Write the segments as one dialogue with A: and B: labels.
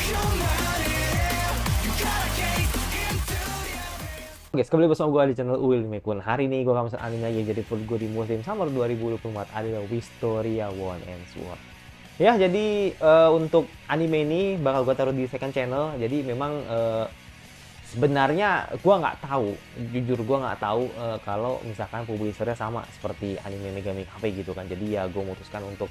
A: Guys, kembali bersama gue di channel Uil Mekun. Hari ini gue akan masuk anime yang jadi favorit gue di musim summer 2024 adalah Wistoria One and Sword. Ya, jadi untuk anime ini bakal gue taruh di second channel. Jadi memang sebenarnya gue nggak tahu, jujur gue nggak tahu kalau misalkan publishernya sama seperti anime Megami Cafe gitu kan. Jadi ya gue memutuskan untuk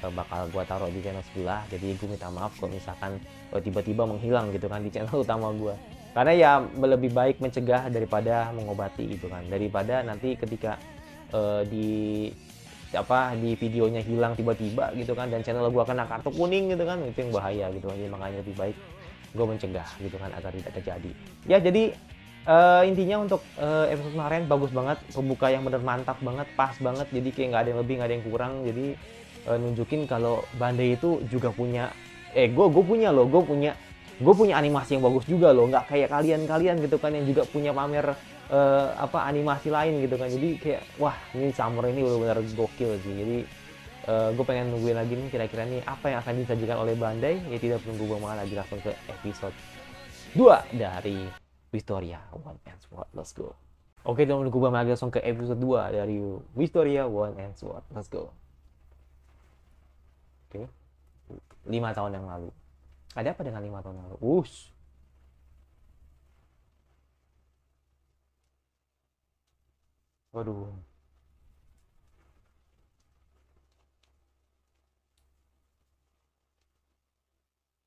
A: bakal gue taruh di channel sebelah. Jadi gue minta maaf kalau misalkan tiba-tiba menghilang gitu kan di channel utama gue, karena ya lebih baik mencegah daripada mengobati gitu kan, daripada nanti ketika di di videonya hilang tiba-tiba gitu kan dan channel gue kena kartu kuning gitu kan, itu yang bahaya gitu. Jadi makanya lebih baik gue mencegah gitu kan agar tidak terjadi. Ya jadi intinya untuk episode kemarin bagus banget, pembuka yang bener mantap banget, pas banget, jadi kayak nggak ada yang lebih nggak ada yang kurang. Jadi nunjukin kalau Bandai itu juga punya gue punya animasi yang bagus juga loh, nggak kayak kalian gitu kan yang juga punya pamer animasi lain gitu kan. Jadi kayak wah, ini summer ini benar-benar gokil sih. Jadi gue pengen nungguin lagi nih kira-kira nih apa yang akan disajikan oleh Bandai. Ya tidak perlu gue malah lagi, langsung ke episode 2 dari Wistoria One and Sword. Let's go. Oke, dong, gue lagi langsung ke episode 2 dari Wistoria One and Sword. Let's go. Oke, 5 tahun yang lalu. Ada apa dengan 5 tahun yang lalu? Waduh.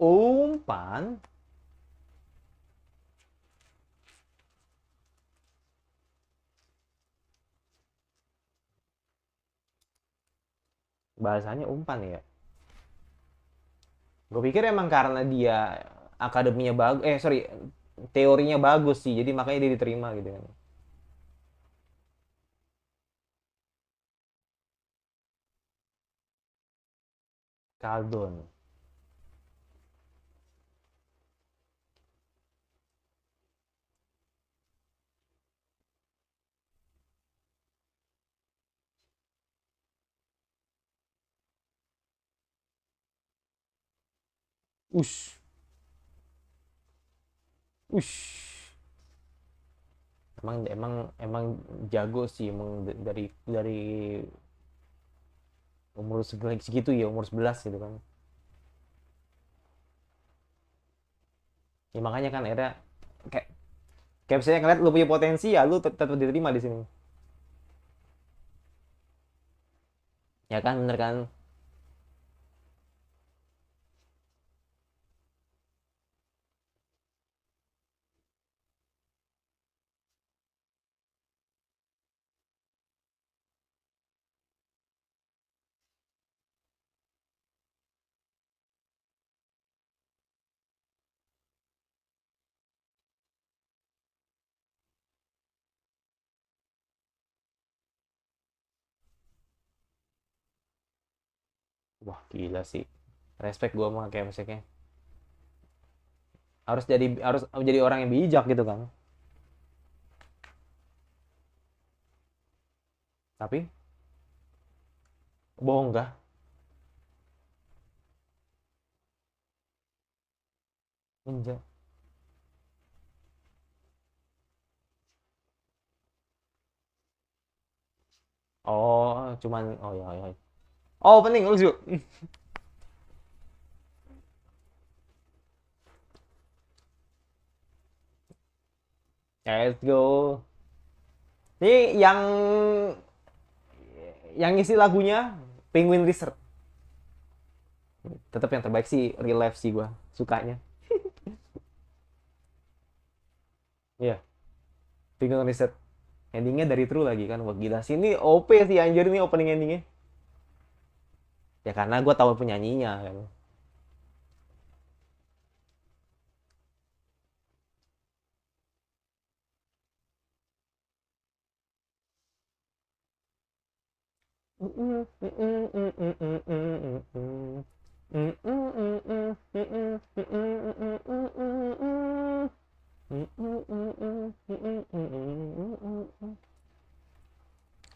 A: Umpan? Bahasanya umpan ya? Gue pikir emang karena dia akademinya bagus, sorry, teorinya bagus sih, jadi makanya dia diterima gitu kan. Kaldon. Ush. Ush. Emang emang emang jago sih, emang dari umur segitu ya, umur 11 gitu kan. Ya makanya kan akhirnya kayak kayak misalnya ngeliat lu punya potensi, ya lu tetap diterima di sini. Ya kan, bener kan? Wah, gila sih. Respect gua sama kayak misalnya harus jadi orang yang bijak gitu kan. Tapi bohong kah? Ninja. Oh ya, ya. Oh, penting lucu. Let's go. Ini yang ngisi lagunya Penguin Research. Tetap yang terbaik sih, Real Life sih gua sukanya. Iya, Penguin Research. Endingnya dari True lagi kan. Wah, gila sih, ini OP sih anjir, ini opening endingnya. Ya karena gua tahu penyanyinya kan.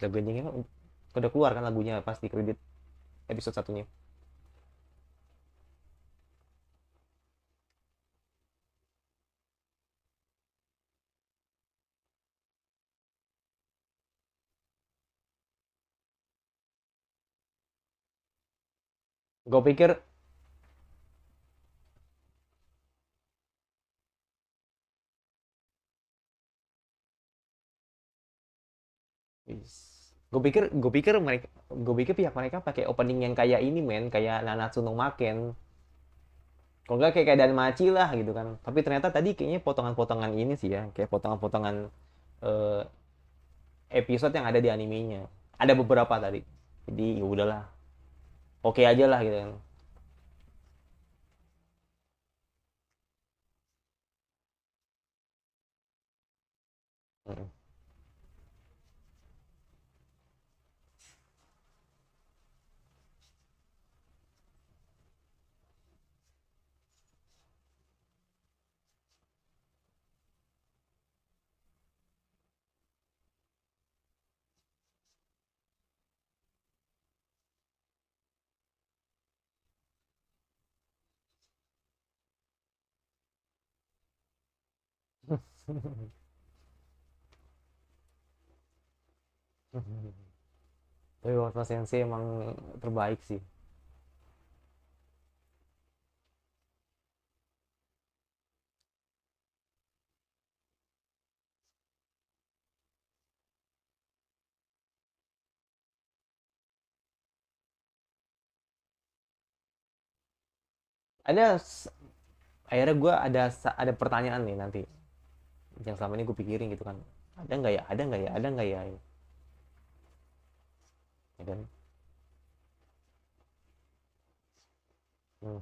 A: Lagu endingnya kan udah keluar kan lagunya pas di kredit episode satunya. Gue pikir gue pikir pihak mereka pakai opening yang kayak ini men, kayak Nanatsu no Maken. Kalau nggak kayak Danmachi lah gitu kan. Tapi ternyata tadi kayaknya potongan-potongan ini sih ya, kayak potongan-potongan eh, episode yang ada di animenya. Ada beberapa tadi. Jadi ya udahlah, oke aja lah gitu kan. Tapi Wataru Sensei emang terbaik sih. Ada akhirnya gue ada pertanyaan nih nanti yang selama ini gue pikirin gitu kan. Ada nggak ya? Ada nggak ya? Ada nggak ya? Ya kan? Hmm.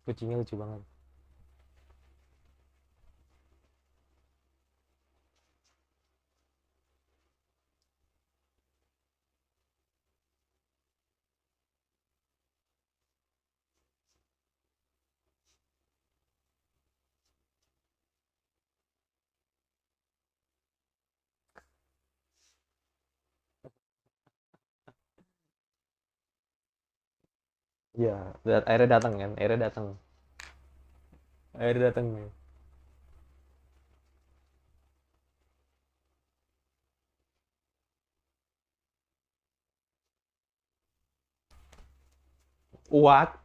A: Kucingnya lucu banget. Iya, akhirnya datang kan? Akhirnya datang. Akhirnya datang. What?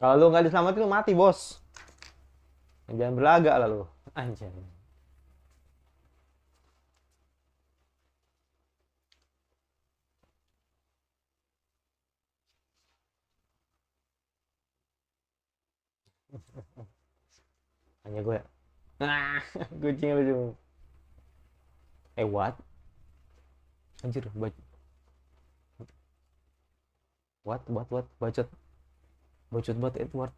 A: Kalau lu nggak diselamatin lu mati bos. Jangan berlagak lah lu. Anjay. Hanya gue. Nah, kucingnya lucu. What? Anjir, what? Bacot. Bacot banget Edward.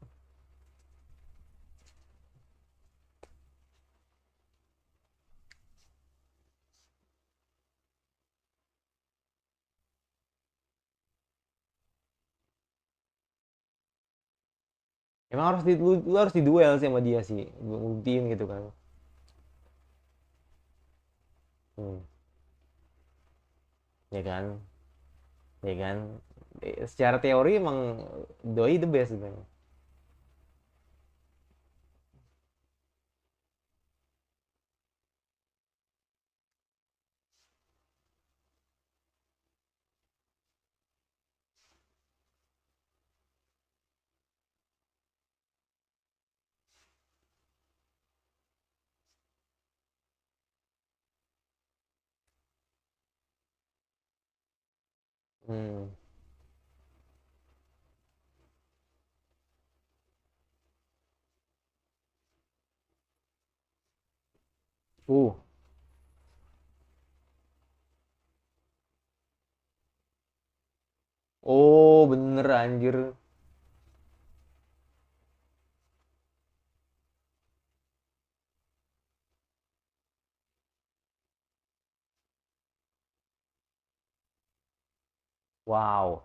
A: Emang lu harus di duel sih sama dia sih. Buktiin gitu kan. Hmm. Ya kan? Ya kan? Secara teori emang doi the best gitu. Hmm. Uh. Oh, bener anjir. Wow.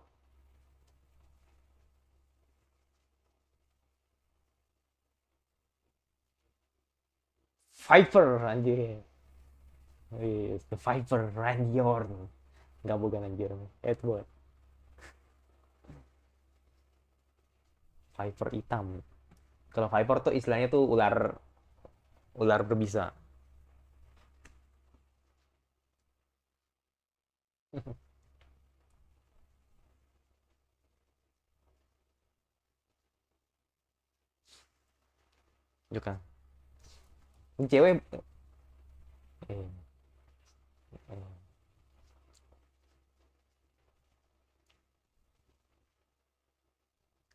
A: Viper anjir. Yes, the Viper Randiorn. Enggak bukan anjir. Edward. Viper hitam. Kalau Viper tuh istilahnya tuh ular ular berbisa. Juga. Ini cewek. Eh, eh,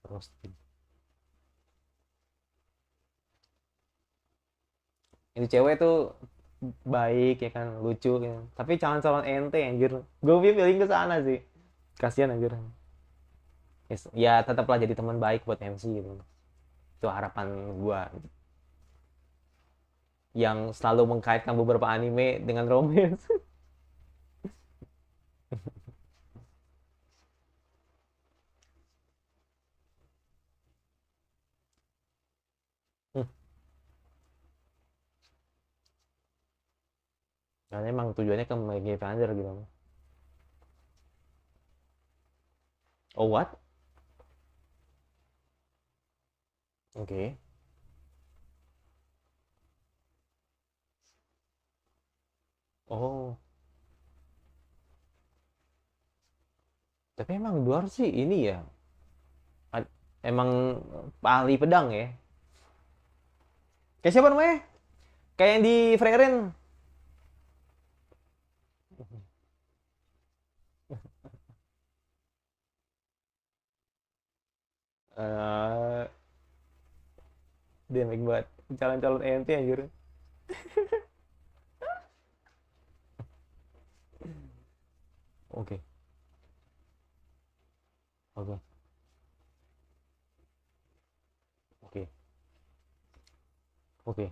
A: terus ini cewek tuh baik ya kan, lucu ya. Tapi jangan calon ente anjir. Gue feeling ke sana sih. Kasihan anjir. Yes, ya tetaplah jadi teman baik buat MC gitu. Itu harapan gua yang selalu mengkaitkan beberapa anime dengan romance. Karena emang tujuannya ke Maggie Vander gitu. Oh what? Oke. Okay. Oh, tapi emang Duar sih ini ya. Emang ahli pedang ya. Kayak siapa namanya? Kayak yang di Frieren. Eh, dia baik banget. Calon-calon ente anjir. Oke, okay. Oke, okay. Oke, okay. Oke, okay.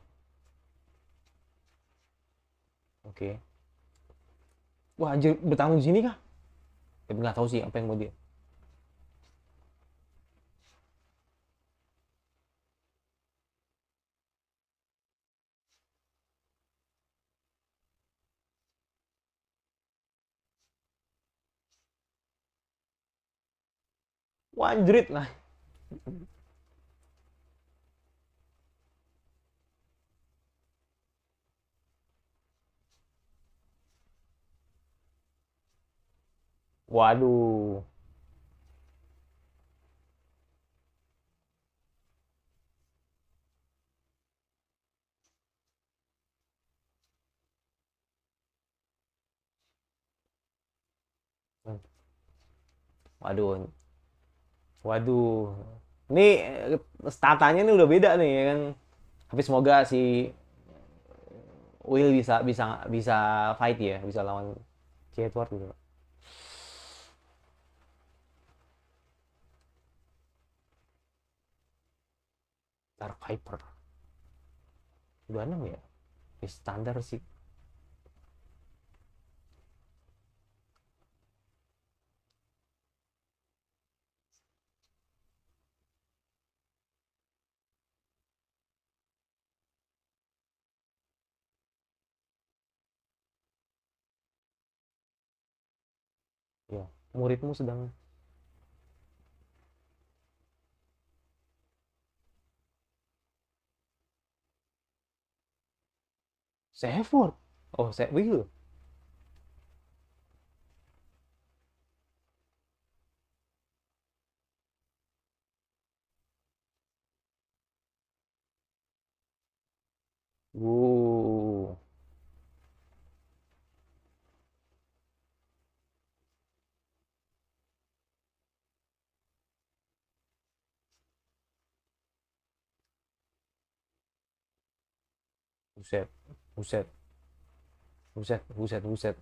A: Oke. Okay. Wah, anjir bertamu di sini kah? Tapi nggak tahu sih apa yang mau dia. Wah, anjrit lah. Waduh. Waduh. Waduh. Ini statanya ini udah beda nih ya kan. Tapi semoga si Will bisa bisa bisa fight ya, bisa lawan si Edward gitu. Dark Viper. 26 ya? Ya, standar sih. Ya. Muridmu sedang Sephard. Oh, Will. Wuh. Buset. Buset. Buset. Buset. Buset.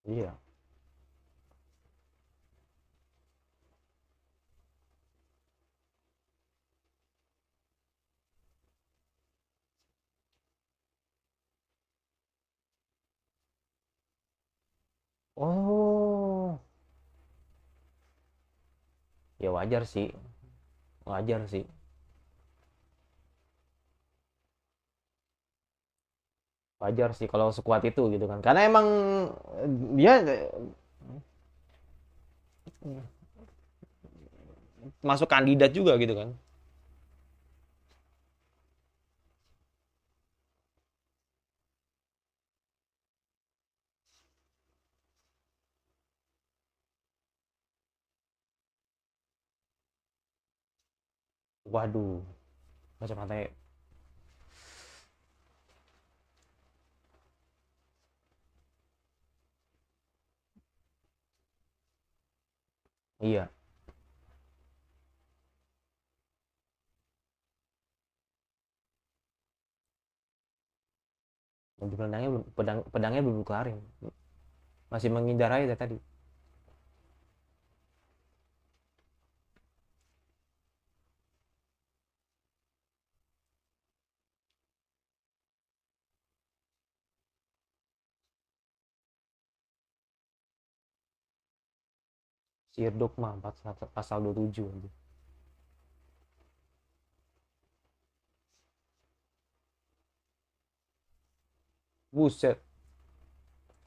A: Iya. Oh. Ya wajar sih. Wajar sih. wajar sih kalau sekuat itu gitu kan. Karena emang dia masuk kandidat juga gitu kan. Waduh, kacamatanya. Iya, mobil pedangnya belum pedangnya belum kelarin. Masih menghindar aja dari tadi. Sir Dogma 4 pasal 27 aja. Buset,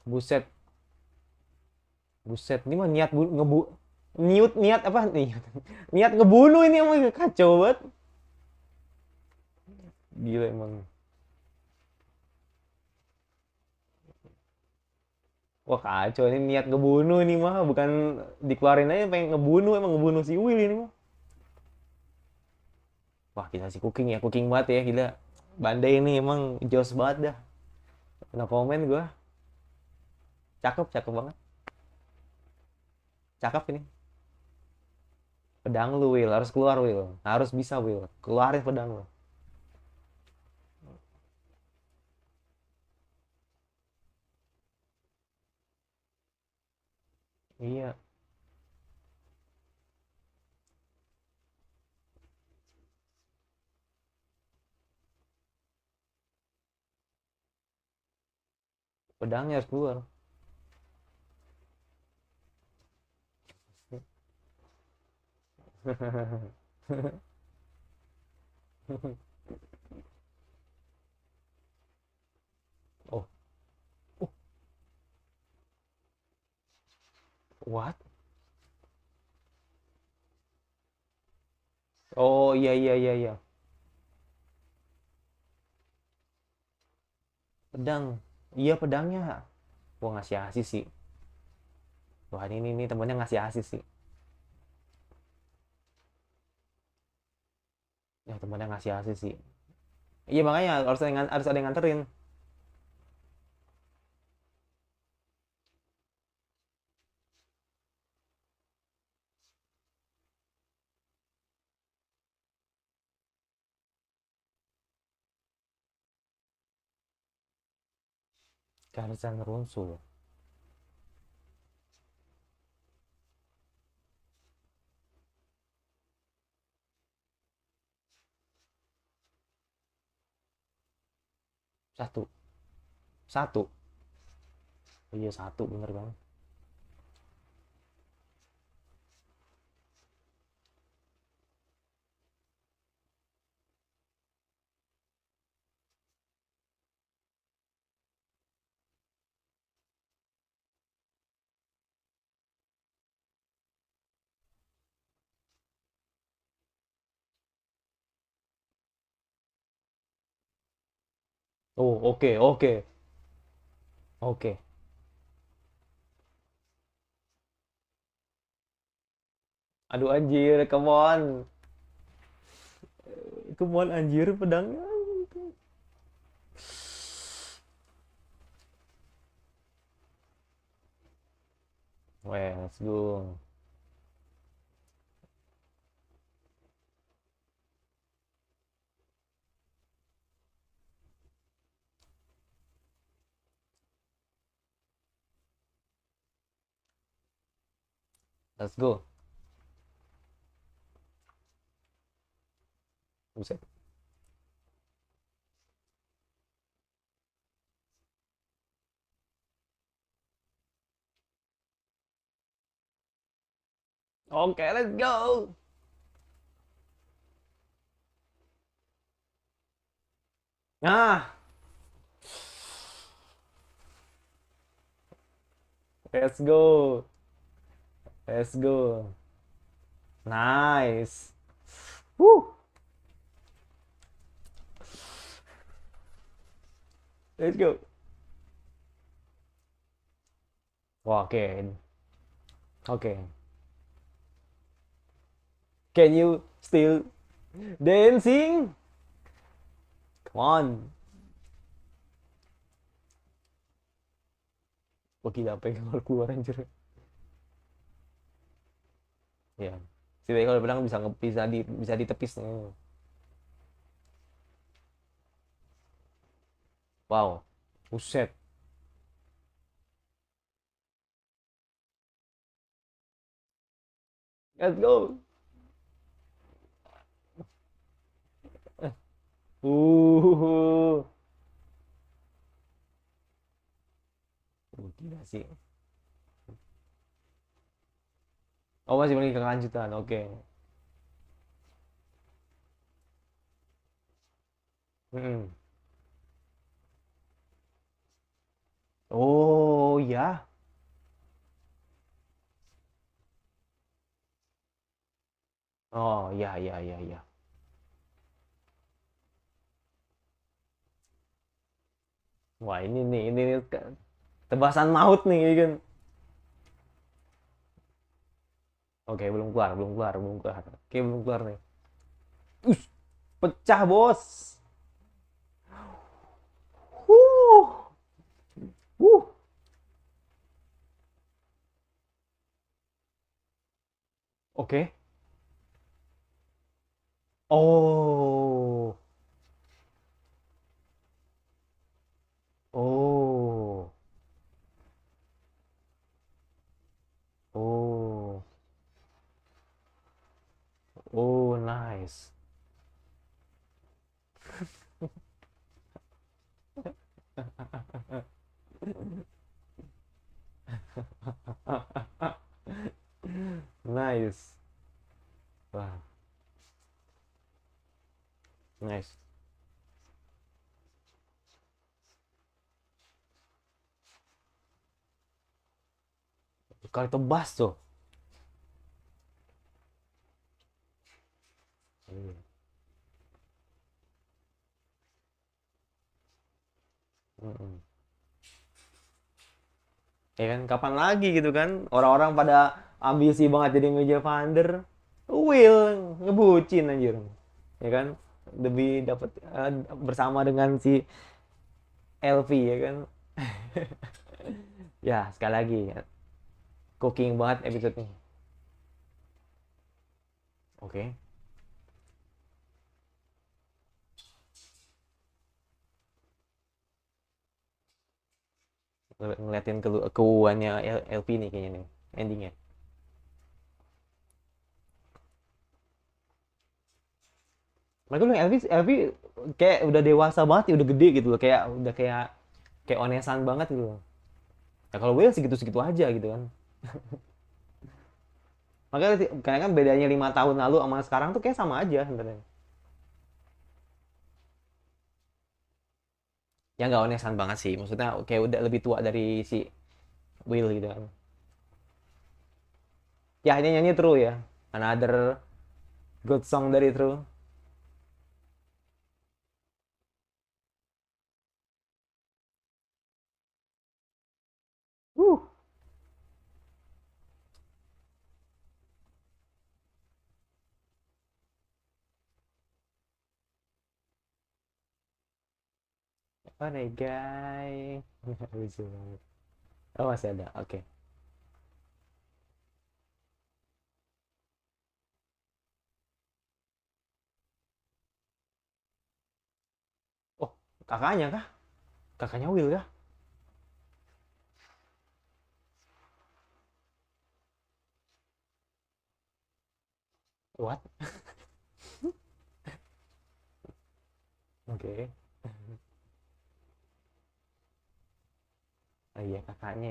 A: buset, buset. Ini mah niat niat apa nih? Niat ngebunuh ini emang kacau banget. Gila emang. Wah kacau ini niat ngebunuh ini mah bukan dikeluarin aja pengen ngebunuh emang ngebunuh si Will ini mah. Wah kita si cooking ya cooking banget ya gila. Bandai ini emang jos banget dah. No komen gua. Cakep cakep banget. Cakep ini. Pedang lu Will harus keluar Will. Harus bisa Will. Keluarin pedang lu. Iya. Pedangnya harus keluar. Oh, oh, what? Oh iya iya iya iya. Pedang. Iya pedangnya. Gua ngasih asis sih. Wah ini temennya ngasih asis sih. Ya temennya ngasih asis sih. Iya makanya harus ada yang nganterin. Garzan Runsul. Satu. Satu. Oh, iya satu bener banget. Oh oke oke oke. Aduh anjir, come on. Come on anjir pedangnya. Weh, let's go. Let's go. Buset. Oke, let's go. Nah, Let's go. Let's go. Nice. Woo. Let's go. Wah, oke. Oke. Can you still dancing? Come on. Wah, gila apa yang keluar anjir. Ya. Setidaknya kalau pedang bisa bisa ditepis. Wow. Buset. Let's go. Uh. Gila sih. Oh, masih lagi kelanjutan. Oke. Mm-mm. Oh, ya. Oh, ya, ya, ya, ya. Wah, ini nih, tebasan maut nih, ya kan. Oke, belum keluar, belum keluar, belum keluar. Oke, belum keluar nih. Us, pecah, bos. Huh. Uh. Oke. Oh. Oh. Oh. Oh, nice. Nice. Wah, nice. Kali tebas tuh. Iya. Mm-mm. Ya kan, kapan lagi gitu kan? Orang-orang pada ambisi banget jadi meja finder. Will ngebucin anjir. Ya kan? Lebih dapat bersama dengan si LV ya kan. Ya, sekali lagi cooking banget episode ini. Oke. Ngeliatin keuannya LV nih kayaknya nih endingnya. Mereka bilang LV kayak udah dewasa banget ya, udah gede gitu loh, kayak udah kayak onesan banget gitu loh. Ya kalau gue ya segitu-segitu aja gitu kan. Makanya karena kan bedanya 5 tahun lalu sama sekarang tuh kayak sama aja sebenarnya. Ya nggak onesan banget sih, maksudnya kayak udah lebih tua dari si Will gitu kan. Ya hanya nyanyi True ya, another good song dari True. uh apa nih guys. Lucu banget. Oh masih ada, oke. Oh, kakaknya kah? Kakaknya Will kah? What? Oke. Oh iya kakaknya.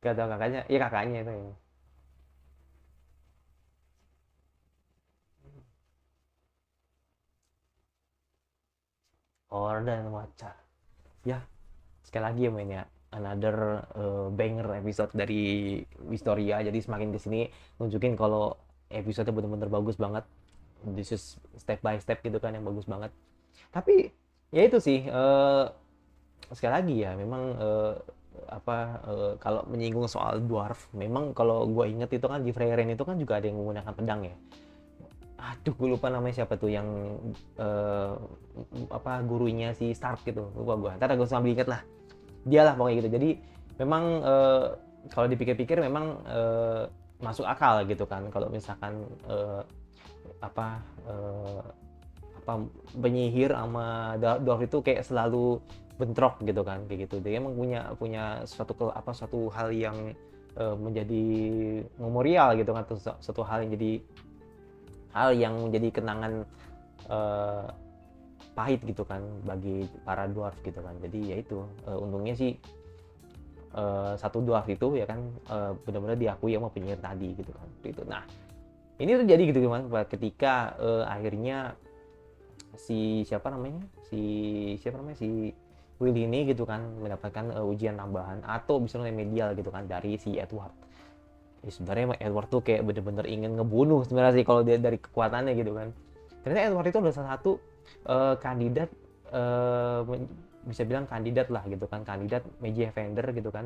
A: Gak tau kakaknya, iya kakaknya itu ya. Order Waca. Ya, sekali lagi ya main ya. another banger episode dari Wistoria. Jadi semakin kesini nunjukin kalau episode bener-bener bagus banget. This is step by step gitu kan yang bagus banget. Tapi ya itu sih sekali lagi ya memang kalau menyinggung soal dwarf, memang kalau gue inget itu kan di Freyren itu kan juga ada yang menggunakan pedang ya. Aduh, gue lupa namanya siapa tuh yang gurunya si Stark gitu, lupa gue. Ntar gue sambil inget lah, dia lah pokoknya gitu. Jadi memang kalau dipikir-pikir memang masuk akal gitu kan kalau misalkan penyihir sama dwarf itu kayak selalu bentrok gitu kan, kayak gitu. Dia emang punya suatu hal yang menjadi memorial gitu kan, suatu hal yang menjadi kenangan pahit gitu kan bagi para dwarf gitu kan. Jadi ya itu untungnya sih satu dwarf itu ya kan benar-benar diakui sama penyihir tadi gitu kan. Itu. Nah, ini terjadi gitu kan ketika akhirnya si Will ini gitu kan mendapatkan ujian tambahan atau bisa remedial gitu kan dari si Edward. Ya, sebenarnya Edward tuh kayak bener-bener ingin ngebunuh sebenarnya sih kalau dia dari kekuatannya gitu kan. Ternyata Edward itu adalah salah satu kandidat bisa bilang kandidat lah gitu kan, kandidat Magi Avenger gitu kan,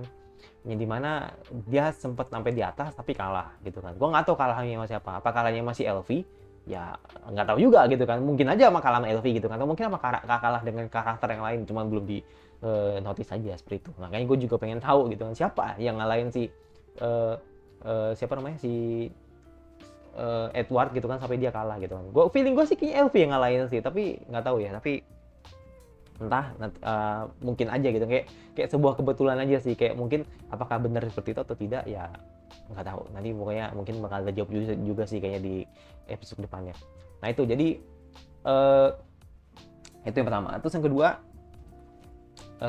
A: yang dimana dia sempat sampai di atas tapi kalah gitu kan. Gue nggak tahu kalahnya sama siapa, apa kalahnya masih Elvi, ya nggak tahu juga gitu kan, mungkin aja sama kalah sama Elvi gitu kan, atau mungkin sama kalah dengan karakter yang lain, cuma belum di notice aja seperti itu. Makanya gue juga pengen tahu gitu kan siapa yang ngalahin si Edward gitu kan sampai dia kalah gitu kan. Feeling gue sih kayaknya Elvi yang ngalahin sih, tapi nggak tahu ya, tapi entah mungkin aja gitu, kayak sebuah kebetulan aja sih, kayak mungkin apakah benar seperti itu atau tidak ya nggak tahu, nanti pokoknya mungkin bakal ada jawab juga sih kayaknya di episode depannya. Nah itu jadi itu yang pertama. Terus yang kedua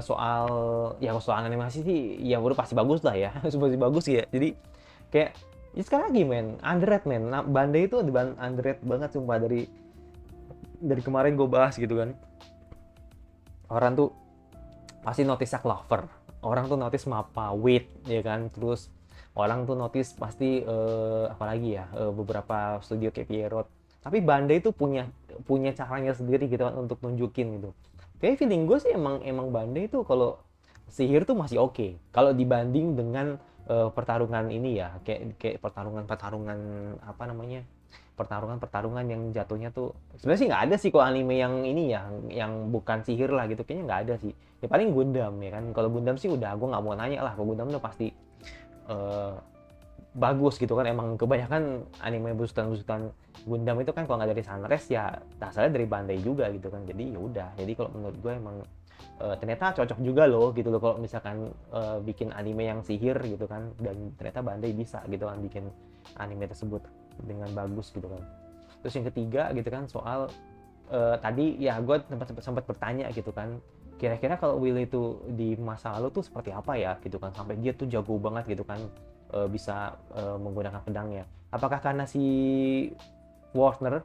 A: soal animasi sih ya udah pasti bagus lah ya pasti bagus ya. Jadi kayak ya sekarang lagi underrated nah, Bandai itu underrated banget sumpah. Dari kemarin gue bahas gitu kan, orang tuh pasti notice Clover, orang tuh notice Mappa, Wit ya kan, terus orang tuh notice pasti apalagi ya beberapa studio kayak Pierrot. Tapi Bandai itu punya caranya sendiri gitu kan untuk nunjukin gitu. Kayak feeling gue sih emang Bandai itu kalau sihir tuh masih oke. Kalau dibanding dengan pertarungan ini ya, kayak pertarungan apa namanya, pertarungan yang jatuhnya tuh sebenarnya sih nggak ada sih kalau anime yang ini ya, yang bukan sihir lah gitu, kayaknya nggak ada sih. Ya paling Gundam ya kan, kalau Gundam sih udah gue nggak mau nanya lah, kalau Gundam udah pasti bagus gitu kan. Emang kebanyakan anime busutan Gundam itu kan kalau nggak dari Sunrise ya asalnya dari Bandai juga gitu kan. Jadi ya udah, jadi kalau menurut gue emang ternyata cocok juga loh gitu loh kalau misalkan bikin anime yang sihir gitu kan, dan ternyata Bandai bisa gitu kan bikin anime tersebut dengan bagus gitu kan. Terus yang ketiga gitu kan soal tadi ya gue sempat bertanya gitu kan, kira-kira kalau Will itu di masa lalu tuh seperti apa ya gitu kan, sampai dia tuh jago banget gitu kan bisa menggunakan pedangnya. Apakah karena si Warner?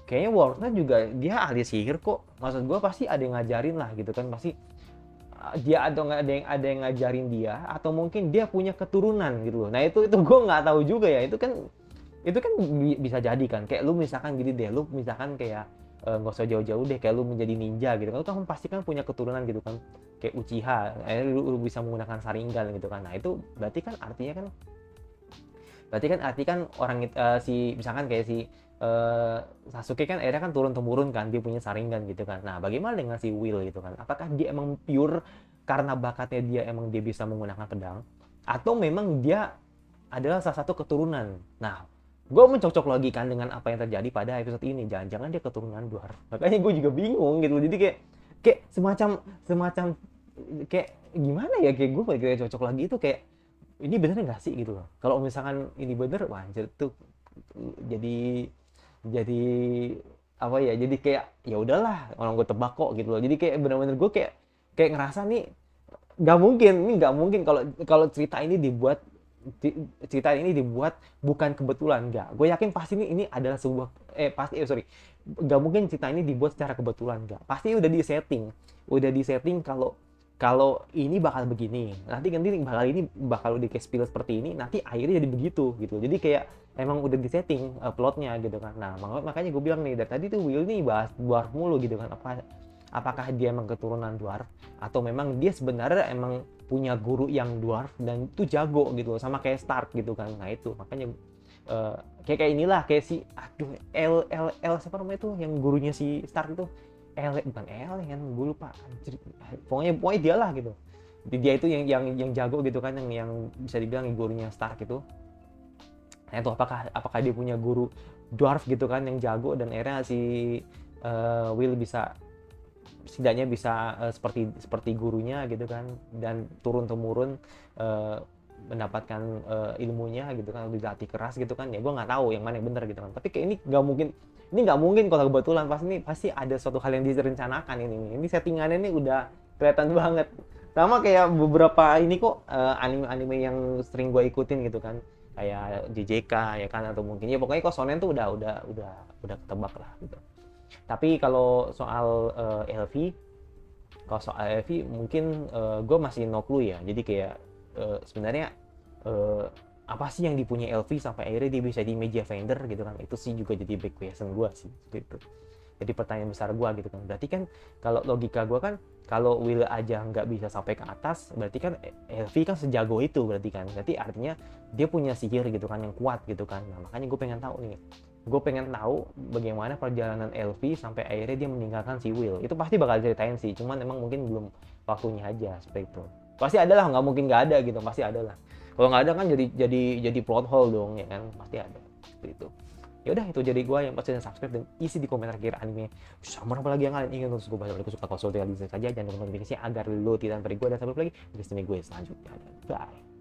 A: Kayaknya Warner juga dia ahli sihir kok, maksud gue pasti ada yang ngajarin lah gitu kan, pasti dia ada yang ngajarin dia, atau mungkin dia punya keturunan gitu loh. Nah itu gue nggak tahu juga ya, itu kan bisa jadi kan, kayak lu misalkan gini deh, lu misalkan kayak nggak usah jauh-jauh deh, kayak lu menjadi ninja gitu kan, lu kan pasti kan punya keturunan gitu kan, kayak Uchiha, lu bisa menggunakan Sharingan gitu kan. Nah itu berarti kan orang misalkan kayak si Sasuke kan akhirnya kan turun-temurun kan dia punya Sharingan gitu kan. Nah bagaimana dengan si Will gitu kan, apakah dia emang pure karena bakatnya dia bisa menggunakan pedang, atau memang dia adalah salah satu keturunan. Nah gue mencocok lagi kan dengan apa yang terjadi pada episode ini, jangan-jangan dia keturunan dwarf. Makanya gue juga bingung gitu. Jadi kayak semacam kayak gimana ya, kayak gue kayak cocok lagi itu kayak ini bener nggak sih gitu loh. Kalau misalkan ini bener, wah tuh jadi apa ya, jadi kayak ya udahlah orang gue tebak kok gitu loh. Jadi kayak bener-bener gue kayak ngerasa nih nggak mungkin kalau cerita ini dibuat bukan kebetulan. Gue yakin pasti ini adalah sebuah nggak mungkin cerita ini dibuat secara kebetulan. Pasti udah di setting kalau kalau ini bakal begini, nanti bakal di spill seperti ini, nanti akhirnya jadi begitu gitu. Jadi kayak emang udah disetting plotnya gitu kan. Nah makanya gue bilang nih dari tadi tuh Will nih bahas dwarf mulu gitu kan. Apakah dia emang keturunan dwarf atau memang dia sebenarnya emang punya guru yang dwarf dan itu jago gitu sama kayak Stark gitu kan. Nah itu makanya kayak inilah kayak si L siapa namanya tuh yang gurunya si Stark itu, bukan kan gue lupa anjir. Pokoknya dia lah gitu, dia itu yang jago gitu kan, yang bisa dibilang gurunya Stark itu. Nah itu apakah dia punya guru dwarf gitu kan yang jago dan akhirnya si Will bisa setidaknya bisa seperti gurunya gitu kan, dan turun temurun mendapatkan ilmunya gitu kan, dilatih keras gitu kan. Ya gue nggak tahu yang mana yang benar gitu kan, tapi kayak ini nggak mungkin kalau kebetulan, pasti ada suatu hal yang direncanakan. Ini settingannya ini udah kelihatan banget, sama kayak beberapa ini kok anime-anime yang sering gue ikutin gitu kan, kayak JJK ya kan, atau mungkin ya pokoknya kok Shonen tuh udah ketebak lah gitu. Tapi kalau soal LV mungkin gue masih no clue ya. Jadi kayak sebenarnya apa sih yang dipunya LV sampai akhirnya dia bisa di media vendor gitu kan. Itu sih juga jadi big question gue sih gitu. Jadi pertanyaan besar gue gitu kan. Berarti kan kalau logika gue kan, kalau Will aja nggak bisa sampai ke atas, berarti kan LV kan sejago itu berarti kan. Berarti artinya dia punya sihir gitu kan yang kuat gitu kan. Nah makanya gue pengen tahu nih. Gue pengen tahu bagaimana perjalanan LV sampai akhirnya dia meninggalkan si Will. Itu pasti bakal ceritain sih, cuman emang mungkin belum waktunya aja seperti itu. Pasti ada lah, nggak mungkin nggak ada gitu, pasti ada lah. Kalau nggak ada kan jadi plot hole dong ya kan, pasti ada seperti itu. Ya udah, itu jadi gue yang pasti subscribe dan isi di komentar kira anime sama apa lagi yang kalian ingin untuk gue bahas. Kalau suka konsultasi saja, jangan lupa notifikasi agar lo tidak terperi gue dan sampai lagi di video gue selanjutnya. Bye.